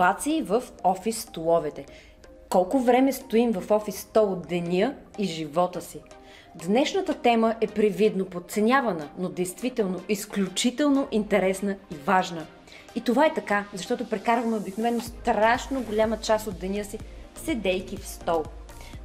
Иновации в офис столовете. Колко време стоим в офис стол от деня и живота си? Днешната тема е привидно подценявана, но действително изключително интересна и важна. И това е така, защото прекарваме обикновено страшно голяма част от деня си, седейки в стол.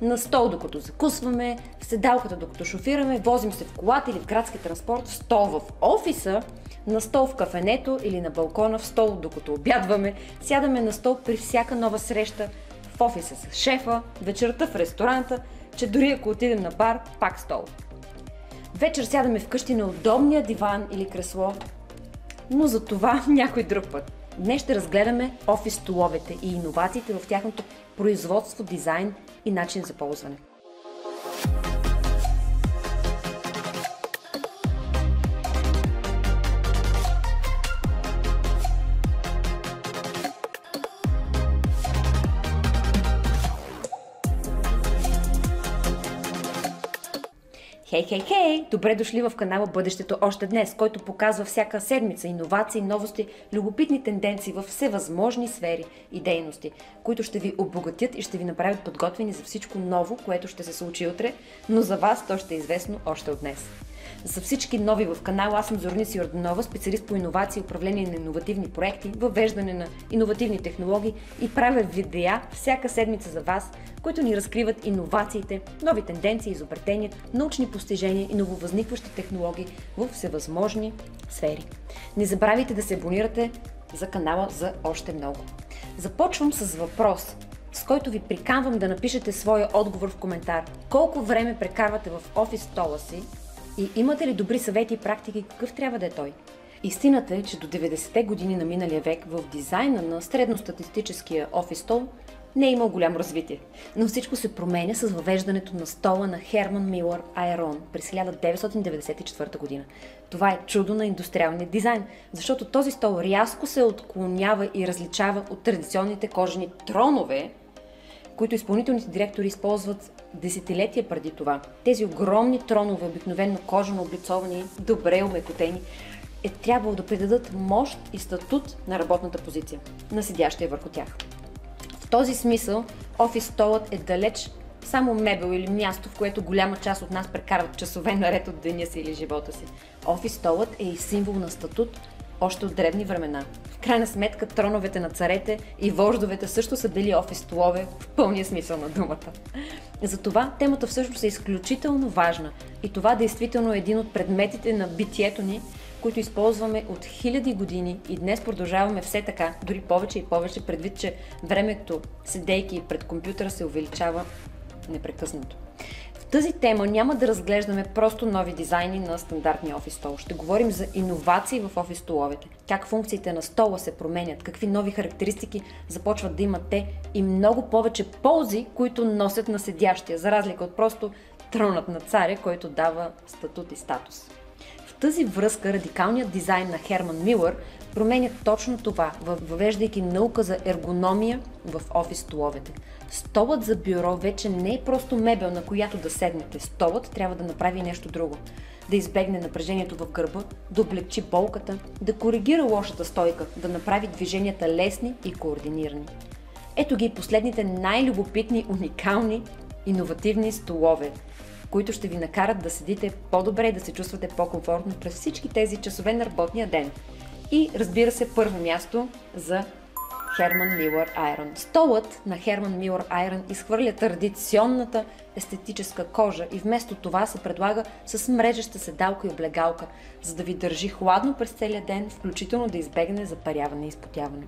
На стол докато закусваме, в седалката докато шофираме, возим се в колата или в градски транспорт, в стол в офиса, на стол в кафенето или на балкона, в стол докато обядваме, сядаме на стол при всяка нова среща, в офиса с шефа, вечерта в ресторанта, че дори ако отидем на бар, пак стол. Вечер сядаме вкъщи на удобния диван или кресло, но за това някой друг път. Днес ще разгледаме офис столовете и иновациите в тяхното производство, дизайн и начин за ползване. Хей! Добре дошли в канала Бъдещето още днес, който показва всяка седмица иновации, новости, любопитни тенденции във всевъзможни сфери и дейности, които ще ви обогатят и ще ви направят подготвени за всичко ново, което ще се случи утре, но за вас то ще е известно още от днес. За всички нови в канала, аз съм Зорница Йорданова, специалист по иновации, управление на иновативни проекти, въвеждане на иновативни технологии и правя видеа всяка седмица за вас, които ни разкриват иновациите, нови тенденции, изобретения, научни постижения и нововъзникващи технологии в всевъзможни сфери. Не забравяйте да се абонирате за канала за още много. Започвам с въпрос, с който ви приканвам да напишете своя отговор в коментар. Колко време прекарвате в офис стола си? И имате ли добри съвети и практики, какъв трябва да е той? Истината е, че до 90-те години на миналия век в дизайна на средностатистическия офис стол не е имал голямо развитие. Но всичко се променя с въвеждането на стола на Херман Милър Айрон през 1994 година. Това е чудо на индустриалния дизайн, защото този стол рязко се отклонява и различава от традиционните кожени тронове, които изпълнителните директори използват десетилетия преди това. Тези огромни тронове, обикновено кожено облицовани, добре омекотени, е трябвало да придадат мощ и статут на работната позиция, на седящия върху тях. В този смисъл, офис столът е далеч само мебел или място, в което голяма част от нас прекарват часове наред от деня си или живота си. Офис столът е и символ на статут още от древни времена. В крайна сметка, троновете на царете и вождовете също са били офис столове в пълния смисъл на думата. Затова темата всъщност е изключително важна и това действително е един от предметите на битието ни, които използваме от хиляди години и днес продължаваме все така, дори повече и повече, предвид, че времето, седейки пред компютъра, се увеличава непрекъснато. В тази тема няма да разглеждаме просто нови дизайни на стандартния офис стол. Ще говорим за иновации в офис столовете, как функциите на стола се променят, какви нови характеристики започват да имат те и много повече ползи, които носят на седящия, за разлика от просто тронът на царя, който дава статут и статус. В тази връзка радикалният дизайн на Херман Милър променя точно това, въвеждайки наука за ергономия в офис столовете. Столът за бюро вече не е просто мебел, на която да седнете. Столът трябва да направи нещо друго. Да избегне напрежението в гърба, да облегчи болката, да коригира лошата стойка, да направи движенията лесни и координирани. Ето ги последните най-любопитни, уникални, иновативни столове, които ще ви накарат да седите по-добре и да се чувствате по-комфортно през всички тези часове на работния ден. И разбира се, първо място за Херман Милър Айрон. Столът на Херман Милър Айрон изхвърля традиционната естетическа кожа и вместо това се предлага с мрежеща седалка и облегалка, за да ви държи хладно през целия ден, включително да избегне запаряване и изпотяване.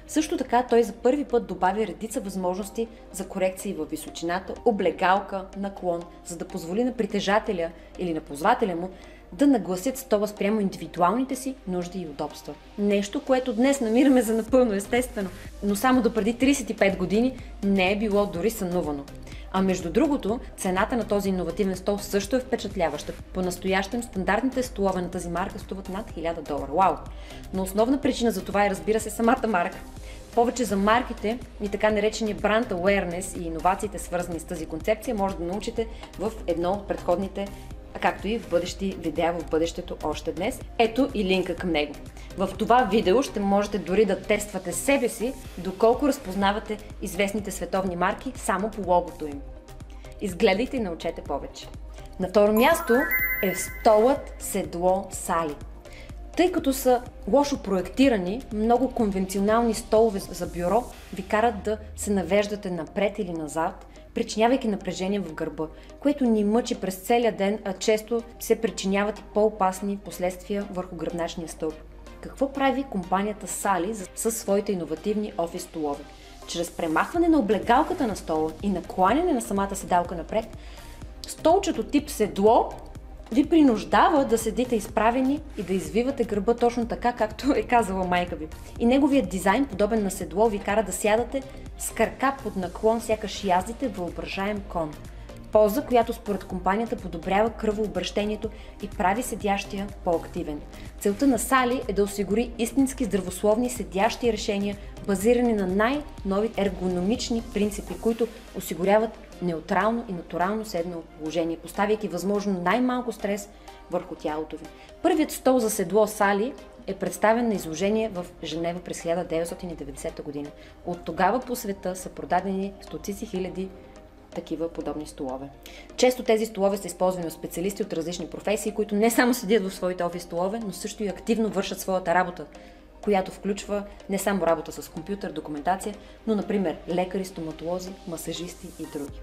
Също така той за първи път добави редица възможности за корекции във височината, облегалка, наклон, за да позволи на притежателя или на ползвателя му да нагласят стола спрямо индивидуалните си нужди и удобства. Нещо, което днес намираме за напълно естествено, но само до преди 35 години не е било дори сънувано. А между другото, цената на този иновативен стол също е впечатляваща. По-настоящем стандартните столове на тази марка струват над $1000. Вау! Но основна причина за това е, разбира се, самата марка. Повече за марките и така наречения brand awareness и иновациите, свързани с тази концепция, може да научите в едно от предходните, както и в бъдещи видеа в бъдещето още днес. Ето и линка към него. В това видео ще можете дори да тествате себе си, доколко разпознавате известните световни марки само по логото им. Изгледайте и научете повече. На второ място е столът, седло, сали. Тъй като са лошо проектирани, много конвенционални столове за бюро ви карат да се навеждате напред или назад, причинявайки напрежение в гърба, което ни мъчи през целия ден, а често се причиняват и по-опасни последствия върху гръбначния стълб. Какво прави компанията Сали със своите иновативни офис столове? Чрез премахване на облегалката на стола и накланяне на самата седалка напред, столчето тип седло ви принуждава да седите изправени и да извивате гърба точно така, както е казала майка ви. И неговият дизайн, подобен на седло, ви кара да сядате с крака под наклон, сякаш яздите въображаем кон. Поза, която според компанията подобрява кръвообращението и прави седящия по-активен. Целта на Сали е да осигури истински здравословни седящи решения, базирани на най-нови ергономични принципи, които осигуряват неутрално и натурално седнало положение, поставяйки възможно най-малко стрес върху тялото ви. Първият стол за седло Сали е представен на изложение в Женева през 1990 година. От тогава по света са продадени стотици хиляди такива подобни столове. Често тези столове са използвани от специалисти от различни професии, които не само седят в своите офис столове, но също и активно вършат своята работа, която включва не само работа с компютър, документация, но например лекари, стоматолози, масажисти и други.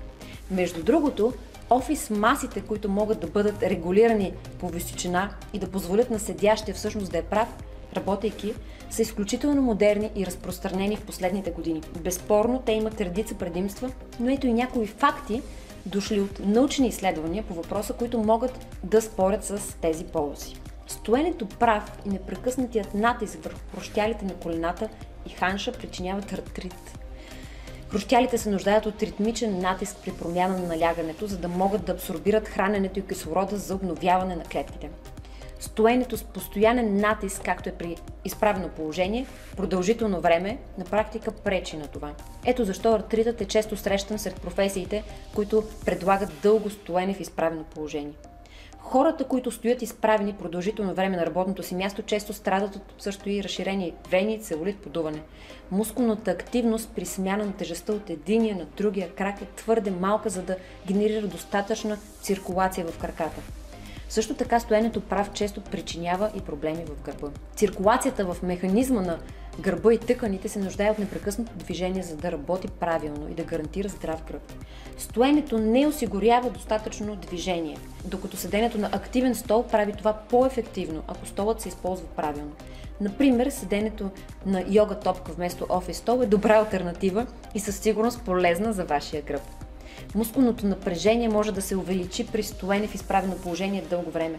Между другото, офис масите, които могат да бъдат регулирани по височина и да позволят на седящия всъщност да е прав, работейки, са изключително модерни и разпространени в последните години. Безспорно, те имат редица предимства, но ето и някои факти, дошли от научни изследвания по въпроса, които могат да спорят с тези ползи. Стоенето прав и непрекъснатият натиск върху хрущялите на колената и ханша причиняват артрит. Хрущялите се нуждаят от ритмичен натиск при промяна на налягането, за да могат да абсорбират храненето и кислорода за обновяване на клетките. Стоенето с постоянен натиск, както е при изправено положение, продължително време, на практика пречи на това. Ето защо артритът е често срещан сред професиите, които предлагат дълго стоене в изправено положение. Хората, които стоят изправени продължително време на работното си място, често страдат от също и разширени вени, целулит, подуване. Мускулната активност при смяна на тежестта от единия на другия крак е твърде малка, за да генерира достатъчна циркулация в краката. Също така стоенето прав често причинява и проблеми в гърба. Циркулацията в механизма на гърба и тъканите се нуждае от непрекъснато движение, за да работи правилно и да гарантира здрав гръб. Стоенето не осигурява достатъчно движение, докато седенето на активен стол прави това по-ефективно, ако столът се използва правилно. Например, седенето на йога топка вместо офис стол е добра алтернатива и със сигурност полезна за вашия гръб. Мускулното напрежение може да се увеличи при стоене в изправено положение дълго време.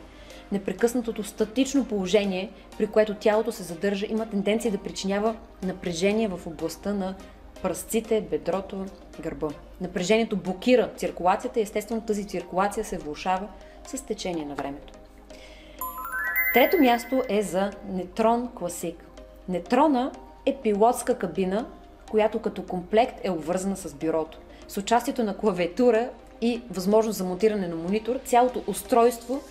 Непрекъснатото статично положение, при което тялото се задържа, има тенденция да причинява напрежение в областта на пръстците, бедрото, гърба. Напрежението блокира циркулацията и естествено тази циркулация се влошава с течение на времето. Трето място е за Нетрон Classic. Нетрона е пилотска кабина, която като комплект е обвързана с бюрото. С участието на клавиатура и възможност за монтиране на монитор, цялото устройство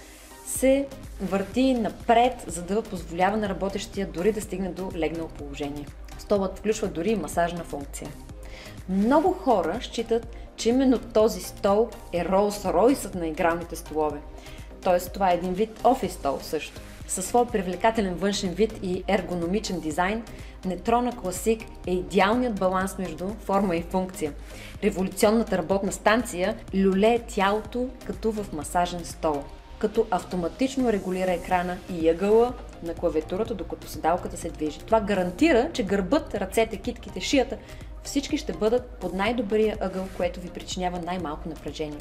се върти напред, за да позволява на работещия дори да стигне до легнало положение. Столът включва дори и масажна функция. Много хора считат, че именно този стол е Ролс-Ройсът на игралните столове. Тоест това е един вид офис стол също. Със своя привлекателен външен вид и ергономичен дизайн, Нетрона Classic е идеалният баланс между форма и функция. Революционната работна станция люлее тялото като в масажен стол, като автоматично регулира екрана и ъгъла на клавиатурата, докато седалката се движи. Това гарантира, че гърбът, ръцете, китките, шията, всички ще бъдат под най-добрия ъгъл, което ви причинява най-малко напрежение.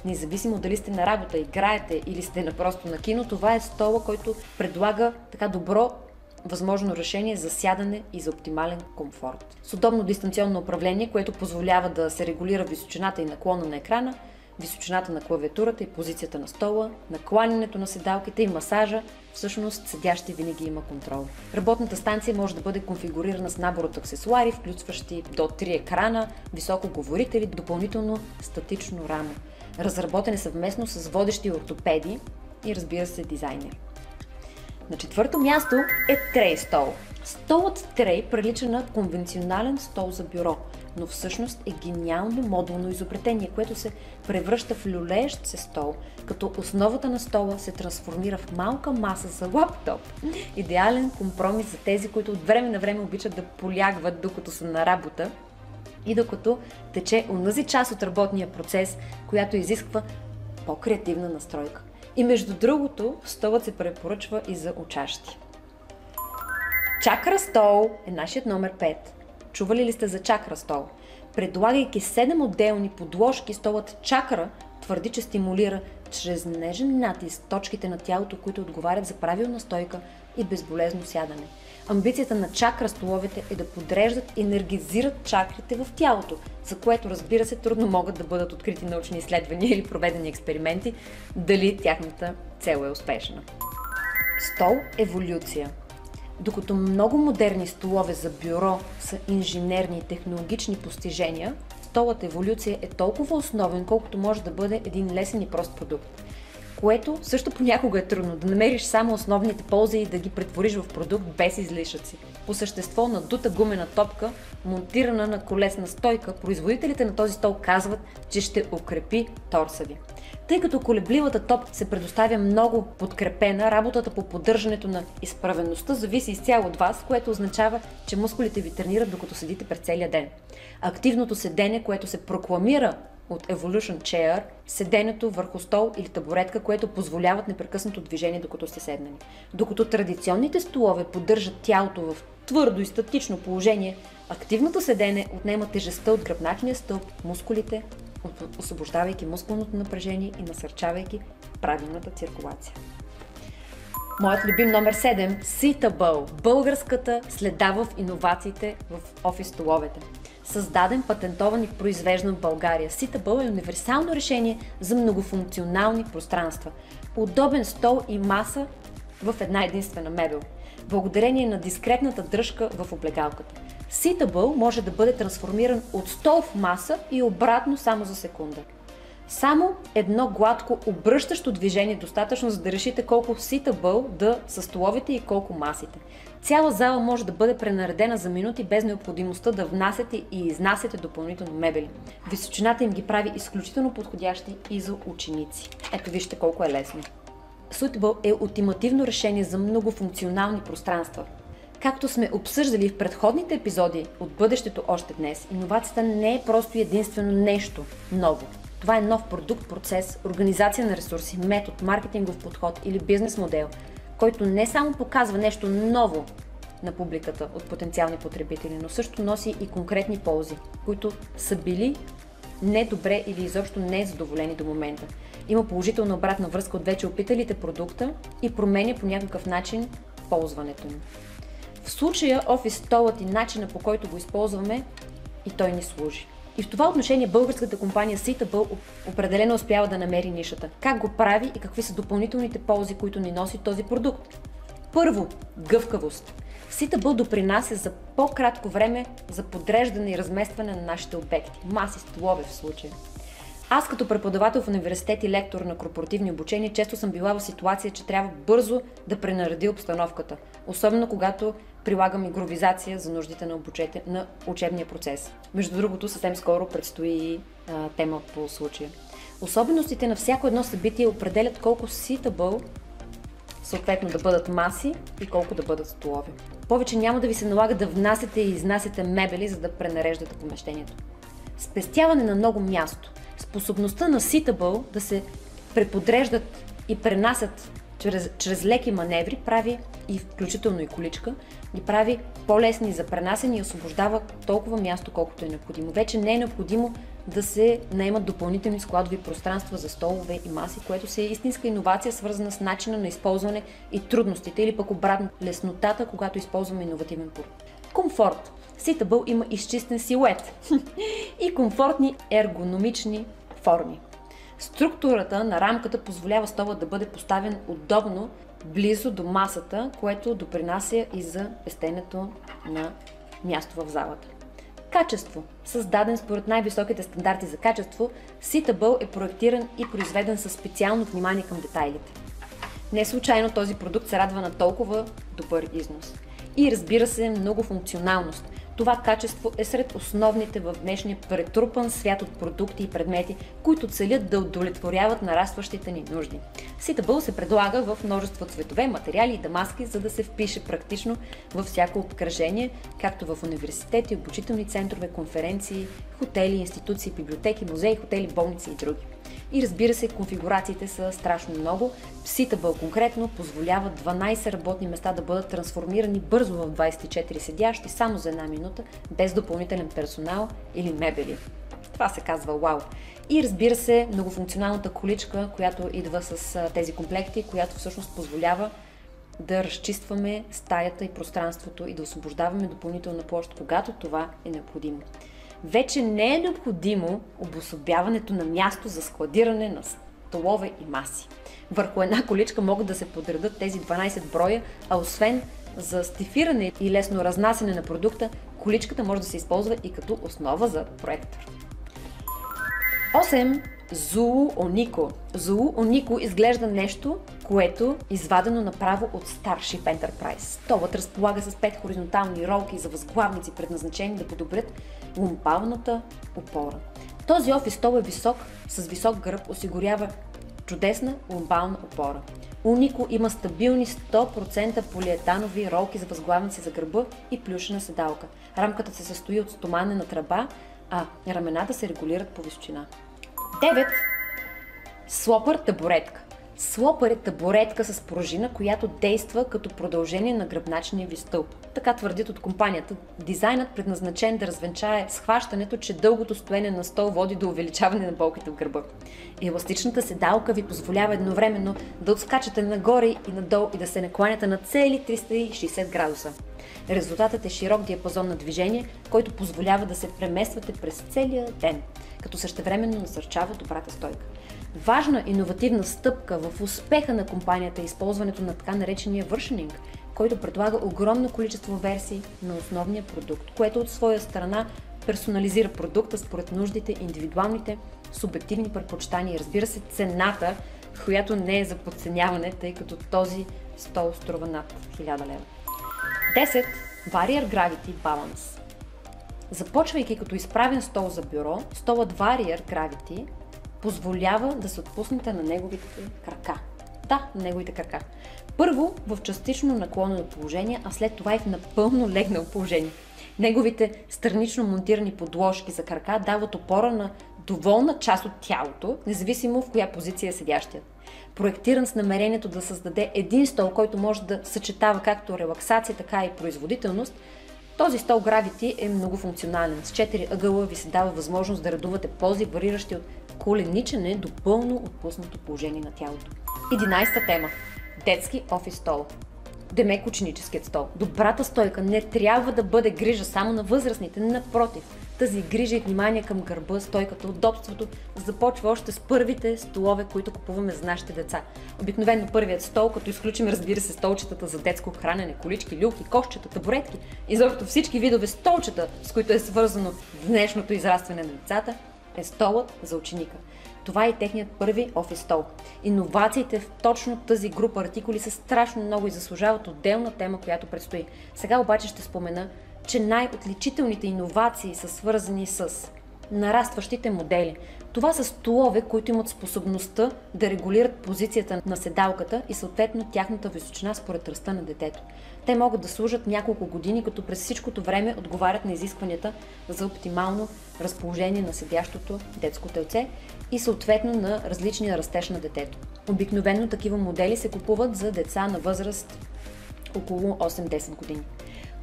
Независимо дали сте на работа, играете или сте напросто на кино, това е стола, който предлага така добро възможно решение за сядане и за оптимален комфорт. С удобно дистанционно управление, което позволява да се регулира височината и наклона на екрана, височината на клавиатурата и позицията на стола, накланянето на седалките и масажа, всъщност седящи винаги има контрол. Работната станция може да бъде конфигурирана с набор от аксесуари, включващи до 3 екрана, високоговорители, допълнително статично рамо. Разработен е съвместно с водещи ортопеди и разбира се дизайнер. На четвърто място е трей стол. Столът трей прилича на конвенционален стол за бюро, но всъщност е гениално модулно изобретение, което се превръща в люлеещ се стол, като основата на стола се трансформира в малка маса за лаптоп. Идеален компромис за тези, които от време на време обичат да полягват докато са на работа и докато тече онази част от работния процес, която изисква по-креативна настройка. И между другото, столът се препоръчва и за учащи. Чакра стол е нашият номер 5. Чували ли сте за чакра стол? Предлагайки 7 отделни подложки, столът чакра твърди, че стимулира чрез нежен натиск точките на тялото, които отговарят за правилна стойка и безболезно сядане. Амбицията на чакра столовете е да подреждат и енергизират чакрите в тялото, за което, разбира се, трудно могат да бъдат открити научни изследвания или проведени експерименти, дали тяхната цел е успешна. Стол еволюция. Докато много модерни столове за бюро са инженерни и технологични постижения, столът еволюция е толкова основен, колкото може да бъде един лесен и прост продукт. Което също понякога е трудно, да намериш само основните ползи и да ги претвориш в продукт без излишъци. По същество надута гумена топка, монтирана на колесна стойка, производителите на този стол казват, че ще укрепи торса ви. Тъй като колебливата топка се предоставя много подкрепена, работата по поддържането на изправеността зависи изцяло от вас, което означава, че мускулите ви тренират докато седите през целия ден. Активното седене, което се прокламира от Evolution Chair, седенето върху стол или табуретка, което позволяват непрекъснато движение докато сте седнали. Докато традиционните столове поддържат тялото в твърдо и статично положение, активното седене отнема тежестта от гръбначния стълб, мускулите, освобождавайки мускулното напрежение и насърчавайки правилната циркулация. Моят любим номер 7 – Seatable, българската следа в иновациите в офис столовете. Създаден, патентован и произвеждан в България, Seatable е универсално решение за многофункционални пространства. Удобен стол и маса в една единствена мебел, благодарение на дискретната дръжка в облегалката. Seatable може да бъде трансформиран от стол в маса и обратно само за секунда. Само едно гладко обръщащо движение е достатъчно, за да решите колко Seatable да са столовете и колко масите. Цяла зала може да бъде пренаредена за минути без необходимостта да внасяте и изнасяте допълнително мебели. Височината им ги прави изключително подходящи и за ученици. Ето вижте колко е лесно. Seatable е ултимативно решение за многофункционални пространства. Както сме обсъждали в предходните епизоди от бъдещето още днес, иновацията не е просто единствено нещо ново. Това е нов продукт, процес, организация на ресурси, метод, маркетингов подход или бизнес модел, който не само показва нещо ново на публиката от потенциални потребители, но също носи и конкретни ползи, които са били недобре или изобщо не задоволени до момента. Има положителна обратна връзка от вече опиталите продукта и променя по някакъв начин ползването им. В случая офис столът и начина, по който го използваме, и той ни служи. И в това отношение българската компания Seatable определено успява да намери нишата. Как го прави и какви са допълнителните ползи, които ни носи този продукт? Първо, гъвкавост. Seatable допринася за по-кратко време за подреждане и разместване на нашите обекти. Маси, столове в случая. Аз като преподавател в университет и лектор на корпоративни обучения често съм била в ситуация, че трябва бързо да пренареди обстановката. Особено когато прилагам игровизация за нуждите на учебния процес. Между другото, съвсем скоро предстои тема по случая. Особеностите на всяко едно събитие определят колко Seatable съответно да бъдат маси и колко да бъдат столове. Повече няма да ви се налага да внасяте и изнасяте мебели, за да пренареждате помещението. Спестяване на много място. Способността на Seatable да се преподреждат и пренасят чрез леки маневри прави, и включително и количка, ги прави по-лесни за пренасене и освобождава толкова място, колкото е необходимо. Вече не е необходимо да се наемат допълнителни складови пространства за столове и маси, което си е истинска иновация, свързана с начина на използване и трудностите, или пък обратно леснотата, когато използваме иновативен продукт. Комфорт. Seatable има изчистен силует и комфортни ергономични форми. Структурата на рамката позволява стола да бъде поставен удобно близо до масата, което допринася и за пестенето на място в залата. Качество. Създаден според най-високите стандарти за качество, Seatable е проектиран и произведен със специално внимание към детайлите. Не случайно този продукт се радва на толкова добър износ. И разбира се, многофункционалност. Това качество е сред основните в днешния претрупан свят от продукти и предмети, които целят да удовлетворяват нарастващите ни нужди. Ситабъл се предлага в множество цветове, материали и дамаски, за да се впише практично във всяко обкръжение, както в университети, обучителни центрове, конференции, хотели, институции, библиотеки, музеи, хотели, болници и други. И разбира се, конфигурациите са страшно много. Ситабъл конкретно позволява 12 работни места да бъдат трансформирани бързо в 24 седящи само за една минута, без допълнителен персонал или мебели. Това се казва вау. И разбира се, многофункционалната количка, която идва с тези комплекти, която всъщност позволява да разчистваме стаята и пространството и да освобождаваме допълнителна площ, когато това е необходимо. Вече не е необходимо обособяването на място за складиране на столове и маси. Върху една количка могат да се подредат тези 12 броя, а освен за стифиране и лесно разнасяне на продукта, количката може да се използва и като основа за проектор. 8. Zooonico. Zooonico изглежда нещо, което е извадено направо от Starship Enterprise. Столът разполага с 5 хоризонтални ролки за възглавници, предназначени да подобрят лумбалната опора. Този офис стол е висок, с висок гръб, осигурява чудесна лумбална опора. Унико има стабилни 100% полиетанови ролки за възглавници за гърба и плюшена седалка. Рамката се състои от стоманена тръба, а рамената се регулират по височина. 9. Слопър табуретка. Слопър е табуретка с пружина, която действа като продължение на гръбначния ви стълб. Така твърдят от компанията. Дизайнът предназначен да развенчае схващането, че дългото стоене на стол води до увеличаване на болките в гърба. Еластичната седалка ви позволява едновременно да отскачате нагоре и надолу и да се накланяте на цели 360 градуса. Резултатът е широк диапазон на движение, който позволява да се премествате през целия ден, като същевременно насърчава добрата стойка. Важна иновативна стъпка в успеха на компанията е използването на така наречения versioning, който предлага огромно количество версии на основния продукт, което от своя страна персонализира продукта според нуждите, индивидуалните, субективни предпочитания и разбира се цената, която не е за подценяване, тъй като този стол струва над 1000 лева. 10. Warrior Gravity Balance. Започвайки като изправен стол за бюро, столът Warrior Gravity позволява да се отпуснете на неговите крака. Да, на неговите крака. Първо в частично наклонено положение, а след това и в напълно легнало положение. Неговите странично монтирани подложки за крака дават опора на доволна част от тялото, независимо в коя позиция е седящият. Проектиран с намерението да създаде един стол, който може да съчетава както релаксация, така и производителност, този стол Gravity е многофункционален. С 4 ъгъла ви се дава възможност да редувате пози, вариращи от коленичене до пълно отпуснато положение на тялото. 11-та тема. Детски офис стол. Демек ученическият стол. Добрата стойка не трябва да бъде грижа само на възрастните, напротив. Тази грижа и внимание към гърба, стойката, удобството започва още с първите столове, които купуваме за нашите деца. Обикновено първият стол, като изключим, разбира се, столчетата за детско хранене, колички, люлки, кошчета, табуретки, изобщо всички видове столчета, с които е свързано днешното израстване на децата, е столът за ученика. Това е техният първи офис стол. Иновациите в точно тази група артикули са страшно много и заслужават отделна тема, която предстои. Сега обаче ще спомена, че най-отличителните иновации са свързани с нарастващите модели. Това са столове, които имат способността да регулират позицията на седалката и съответно тяхната височина според ръста на детето. Те могат да служат няколко години, като през всичкото време отговарят на изискванията за оптимално разположение на седящото детско телце и съответно на различния растеж на детето. Обикновено такива модели се купуват за деца на възраст около 8-10 години.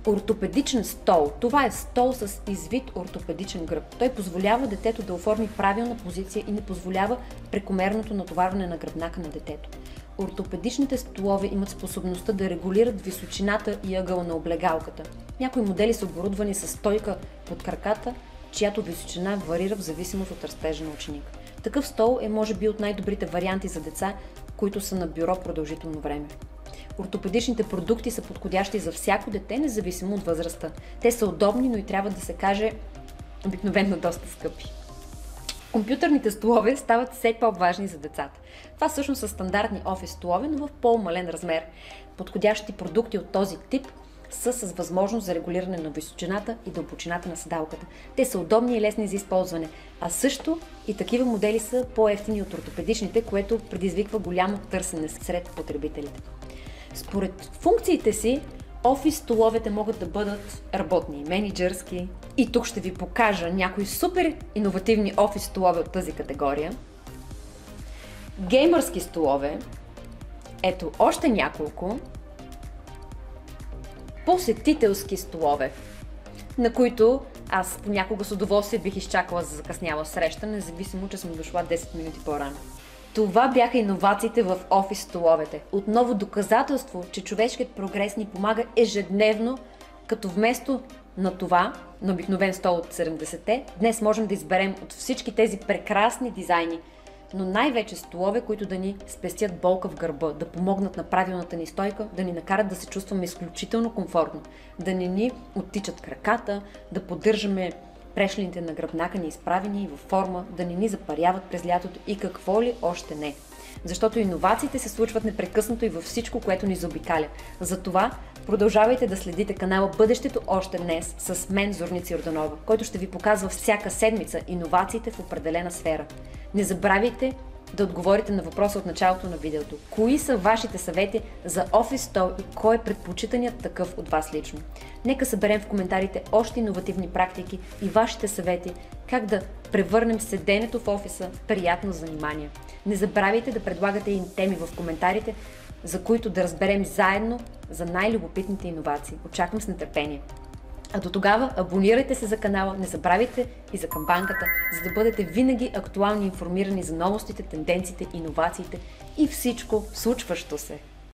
Ортопедичен стол. Това е стол с извит ортопедичен гръб. Той позволява детето да оформи правилна позиция и не позволява прекомерното натоварване на гръбнака на детето. Ортопедичните столове имат способността да регулират височината и ъгъла на облегалката. Някои модели са оборудвани с стойка под краката, чиято височина варира в зависимост от растежа на ученика. Такъв стол е може би от най-добрите варианти за деца, които са на бюро продължително време. Ортопедичните продукти са подходящи за всяко дете, независимо от възрастта. Те са удобни, но и трябва да се каже обикновено доста скъпи. Компютърните столове стават все по-важни за децата. Това всъщност са стандартни офис столове, но в по-мален размер. Подходящи продукти от този тип са с възможност за регулиране на височината и дълбочината на седалката. Те са удобни и лесни за използване, а също и такива модели са по-евтини от ортопедичните, което предизвиква голямо търсене сред потребителите. Според функциите си, офис столовете могат да бъдат работни, мениджърски. И тук ще ви покажа някои супер иновативни офис столове от тази категория. Геймърски столове. Ето още няколко. Посетителски столове, на които аз понякога с удоволствие бих изчакала за закъсняла среща, независимо, че съм дошла 10 минути по-рано. Това бяха иновациите в офис столовете. Отново доказателство, че човешкият прогрес ни помага ежедневно, като вместо на това, на обикновен стол от 70-те, днес можем да изберем от всички тези прекрасни дизайни, но най-вече столове, които да ни спестят болка в гърба, да помогнат на правилната ни стойка, да ни накарат да се чувстваме изключително комфортно, да не ни оттичат краката, да поддържаме прешлените на гръбнака ни изправени и във форма, да не ни запаряват през лятото и какво ли още не. Защото иновациите се случват непрекъснато и във всичко, което ни заобикаля. Затова продължавайте да следите канала Бъдещето още днес с мен, Зорница Йорданова, който ще ви показва всяка седмица иновациите в определена сфера. Не забравяйте да отговорите на въпроса от началото на видеото. Кои са вашите съвети за офис стол и кой е предпочитаният такъв от вас лично? Нека съберем в коментарите още иновативни практики и вашите съвети как да превърнем седенето в офиса в приятно занимание. Не забравяйте да предлагате и теми в коментарите, за които да разберем заедно за най-любопитните иновации. Очаквам с нетърпение. А до тогава абонирайте се за канала, не забравяйте и за камбанката, за да бъдете винаги актуални и информирани за новостите, тенденциите, иновациите и всичко случващо се.